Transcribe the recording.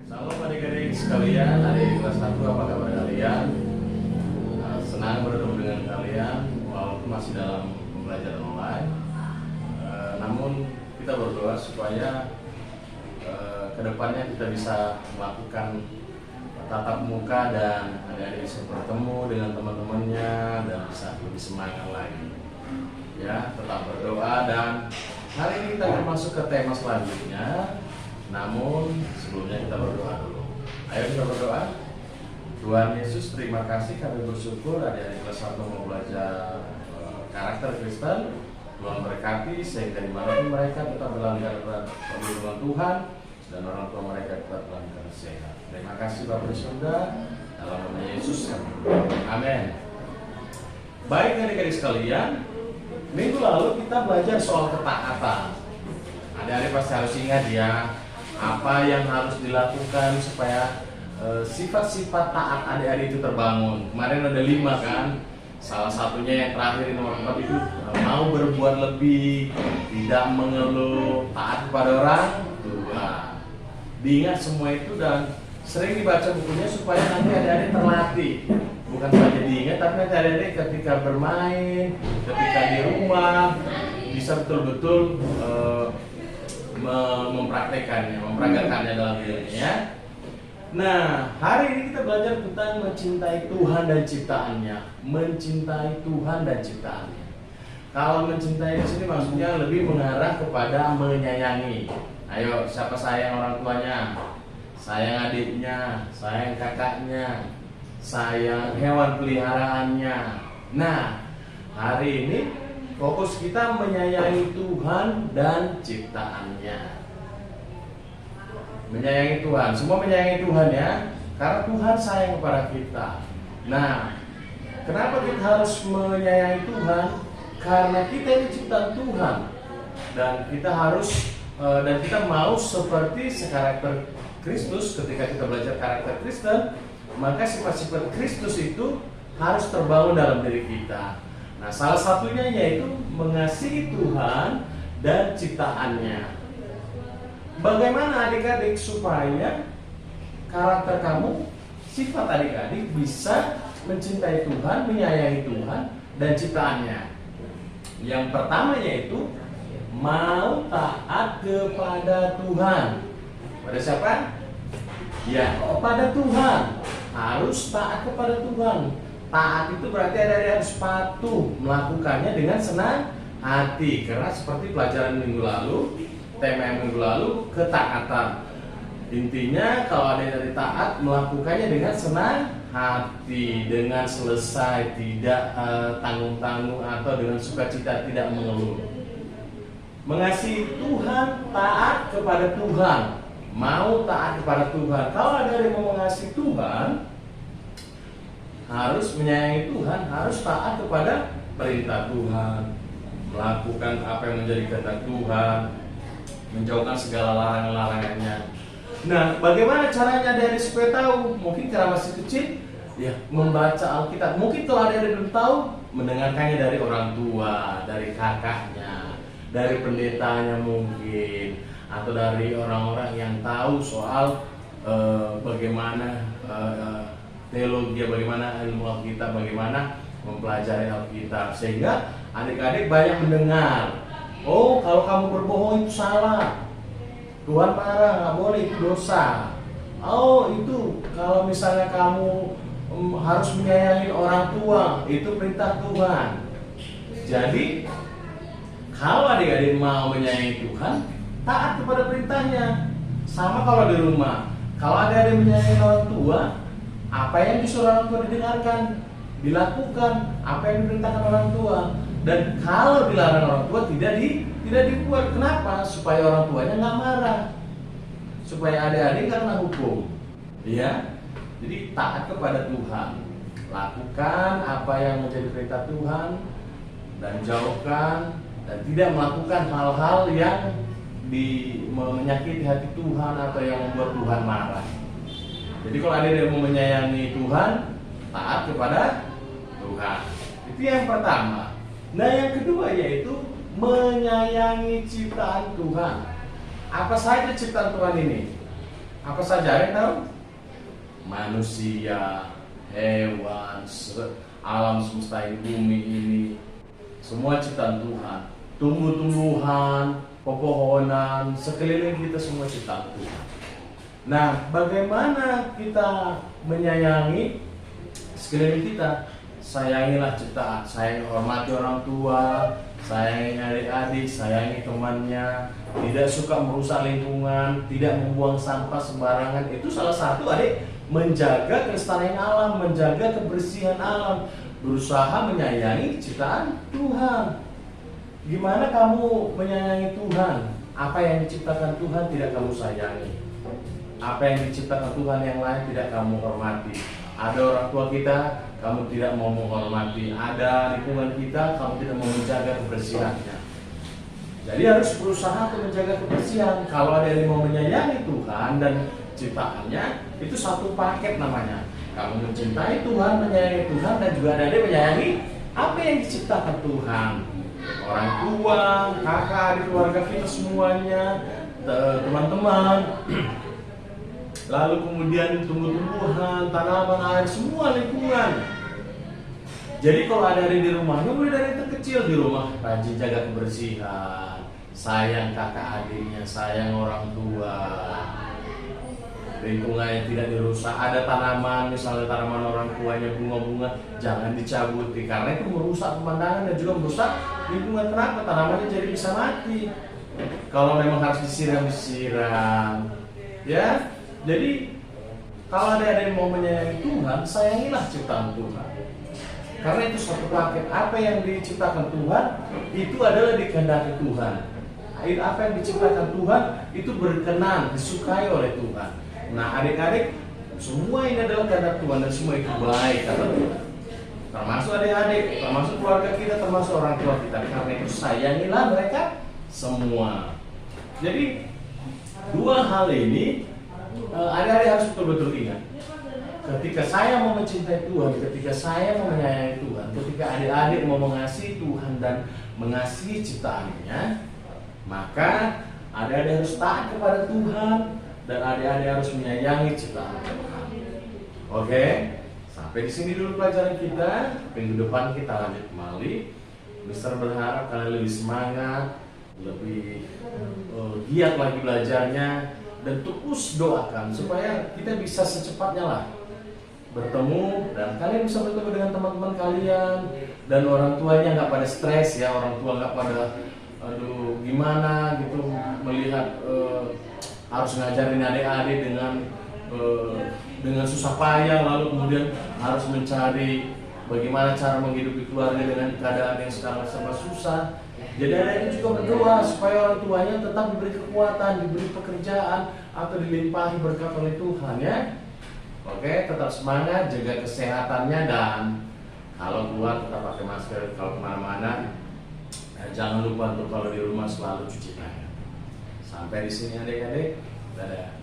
Salam adik-adik sekalian, adik kelas 1, apa kabar kalian? Senang bertemu dengan kalian walaupun masih dalam pembelajaran online. Namun kita berdoa supaya kedepannya kita bisa melakukan tatap muka dan adik-adik bisa bertemu dengan teman-temannya dan bisa lebih semangat lagi. Ya, tetap berdoa dan hari ini kita akan masuk ke tema selanjutnya. Namun sebelumnya kita berdoa dulu. Ayo kita berdoa. Tuhan Yesus, terima kasih, kami bersyukur adik-adik kelas 1 mau belajar karakter Kristen. Tuhan berkati sehingga dimanapun mereka tetap berlanggar perlindungan Tuhan dan orang tua mereka tetap berlanggar sehat. Terima kasih Bapak di surga, dalam nama Yesus kami berdoa. Amin. Baik adik-adik sekalian, minggu lalu kita belajar soal ketaatan. Adik-adik pasti harus ingat ya, apa yang harus dilakukan supaya sifat-sifat taat adik-adik itu terbangun. Kemarin ada 5 kan. Salah satunya yang terakhir nomor 4 itu mau berbuat lebih, tidak mengeluh, taat kepada orang tua. Diingat semua itu dan sering dibaca bukunya supaya nanti adik-adik terlatih. Bukan saja diingat, tapi nanti adik-adik ketika bermain, ketika di rumah bisa betul-betul mempraktekannya dalam dirinya. Nah, hari ini kita belajar tentang mencintai Tuhan dan ciptaannya. Mencintai Tuhan dan ciptaannya. Kalau mencintai di sini maksudnya lebih mengarah kepada menyayangi. Ayo, siapa sayang orang tuanya? Sayang adiknya, sayang kakaknya, sayang hewan peliharaannya. Nah, hari ini fokus kita menyayangi Tuhan dan ciptaannya. Menyayangi Tuhan, semua menyayangi Tuhan ya, karena Tuhan sayang kepada kita. Nah, kenapa kita harus menyayangi Tuhan? Karena kita ini ciptaan Tuhan dan kita harus dan kita mau seperti sekarakter Kristus. Ketika kita belajar karakter Kristen, maka sifat-sifat Kristus itu harus terbangun dalam diri kita. Nah, salah satunya yaitu mengasihi Tuhan dan ciptaannya. Bagaimana adik-adik supaya karakter kamu, sifat adik-adik bisa mencintai Tuhan, menyayangi Tuhan dan ciptaannya? Yang pertama yaitu mau taat kepada Tuhan. Pada siapa? Ya, kepada Tuhan. Harus taat kepada Tuhan. Taat itu berarti ada harus patuh melakukannya dengan senang hati. Karena seperti pelajaran minggu lalu, tema minggu lalu, ketaatan. Intinya kalau ada dari taat, melakukannya dengan senang hati, dengan selesai, tidak tanggung-tanggung atau dengan sukacita, tidak mengeluh. Mengasihi Tuhan, taat kepada Tuhan, mau taat kepada Tuhan. Kalau ada yang mau mengasihi Tuhan, harus menyayangi Tuhan, harus taat kepada perintah Tuhan, melakukan apa yang menjadi kehendak Tuhan, menjauhkan segala larangan-larangannya. Nah, bagaimana caranya dari supaya tahu? Mungkin karena masih kecil, ya membaca Alkitab. Mungkin kalau ada yang belum tahu, mendengarkannya dari orang tua, dari kakaknya, dari pendetanya mungkin, atau dari orang-orang yang tahu soal bagaimana teologi, bagaimana ilmu Alkitab, bagaimana mempelajari Alkitab, sehingga adik-adik banyak mendengar. Oh, kalau kamu berbohong itu salah, Tuhan marah, nggak boleh, itu dosa. Oh, itu kalau misalnya kamu harus menyayangi orang tua, itu perintah Tuhan. Jadi kalau adik-adik mau menyayangi Tuhan, taat kepada perintahnya. Sama kalau di rumah, kalau adik-adik menyayangi orang tua, apa yang disuruh orang tua didengarkan, dilakukan, apa yang diperintahkan orang tua. Dan kalau dilarang orang tua tidak dibuat. Kenapa? Supaya orang tuanya nggak marah, supaya adik-adik nggak kena hukum. Ya, jadi taat kepada Tuhan, lakukan apa yang menjadi perintah Tuhan dan jauhkan dan tidak melakukan hal-hal yang menyakiti hati Tuhan atau yang membuat Tuhan marah. Jadi kalau adik-adik mau menyayangi Tuhan, taat kepada Tuhan. Itu yang pertama. Nah, yang kedua yaitu menyayangi ciptaan Tuhan. Apa saja ciptaan Tuhan ini? Apa saja ada yang tahu? Manusia, hewan, alam semesta ini, bumi ini, semua ciptaan Tuhan. Tumbuh-tumbuhan, pepohonan, sekeliling kita semua ciptaan Tuhan. Nah, bagaimana kita menyayangi sekeliling kita? Sayangilah ciptaan, sayangi, hormati orang tua, sayangi adik-adik, sayangi temannya, tidak suka merusak lingkungan, tidak membuang sampah sembarangan. Itu salah satu adik menjaga kelestarian alam, menjaga kebersihan alam, berusaha menyayangi ciptaan Tuhan. Gimana kamu menyayangi Tuhan? Apa yang diciptakan Tuhan tidak kamu sayangi? Apa yang diciptakan Tuhan yang lain tidak kamu hormati? Ada orang tua kita, kamu tidak mau menghormati. Ada lingkungan kita, kamu tidak mau menjaga kebersihannya. Jadi harus berusaha untuk menjaga kebersihan. Kalau ada yang mau menyayangi Tuhan dan ciptaannya, itu satu paket namanya. Kamu mencintai Tuhan, menyayangi Tuhan, dan juga ada yang menyayangi apa yang diciptakan Tuhan. Orang tua, kakak, adik, keluarga kita semuanya, teman-teman. Lalu kemudian tumbuh-tumbuhan, tanaman, air, semua lingkungan. Jadi kalau ada di rumahnya, mulai dari yang terkecil di rumah, rajin jaga kebersihan, sayang kakak adiknya, sayang orang tua, lingkungannya tidak dirusak. Ada tanaman, misalnya tanaman orang tuanya, bunga-bunga, jangan dicabuti karena itu merusak pemandangan dan juga merusak lingkungan. Kenapa? Tanamannya jadi bisa mati. Kalau memang harus disiram, ya. Jadi kalau ada yang mau menyayangi Tuhan, sayangilah ciptaan Tuhan. Karena itu satu paket. Apa yang diciptakan Tuhan itu adalah dikehendaki Tuhan. Apa yang diciptakan Tuhan itu berkenan, disukai oleh Tuhan. Nah, adik-adik, semua ini adalah kehendak Tuhan dan semua itu baik kata Tuhan. Termasuk adik-adik, termasuk keluarga kita, termasuk orang tua kita. Karena itu sayangilah mereka semua. Jadi dua hal ini adik-adik harus betul-betul ingat. Ketika saya mau mencintai Tuhan, ketika saya mau menyayangi Tuhan, ketika adik-adik mau mengasihi Tuhan dan mengasihi ciptaannya, maka adik-adik harus taat kepada Tuhan dan adik-adik harus menyayangi ciptaan Tuhan. Oke, sampai di sini dulu pelajaran kita. Minggu depan kita lanjut kembali. Mister berharap kalian lebih semangat, lebih giat lagi belajarnya. Dan terus doakan supaya kita bisa secepatnya lah bertemu dan kalian bisa bertemu dengan teman-teman kalian dan orang tuanya nggak pada stres ya, orang tua nggak pada aduh gimana gitu melihat harus ngajarin adik-adik dengan susah payah, lalu kemudian harus mencari bagaimana cara menghidupi keluarga dengan keadaan yang sekarang serba susah. Jadi adik-adik juga berdoa supaya orang tuanya tetap diberi kekuatan, diberi pekerjaan, atau dilimpahi berkat oleh Tuhan ya. Oke, tetap semangat, jaga kesehatannya, dan kalau keluar tetap pakai masker, kalau kemana-mana jangan lupa untuk kalau di rumah selalu cuci tangan. Sampai di sini adik-adik, dadah.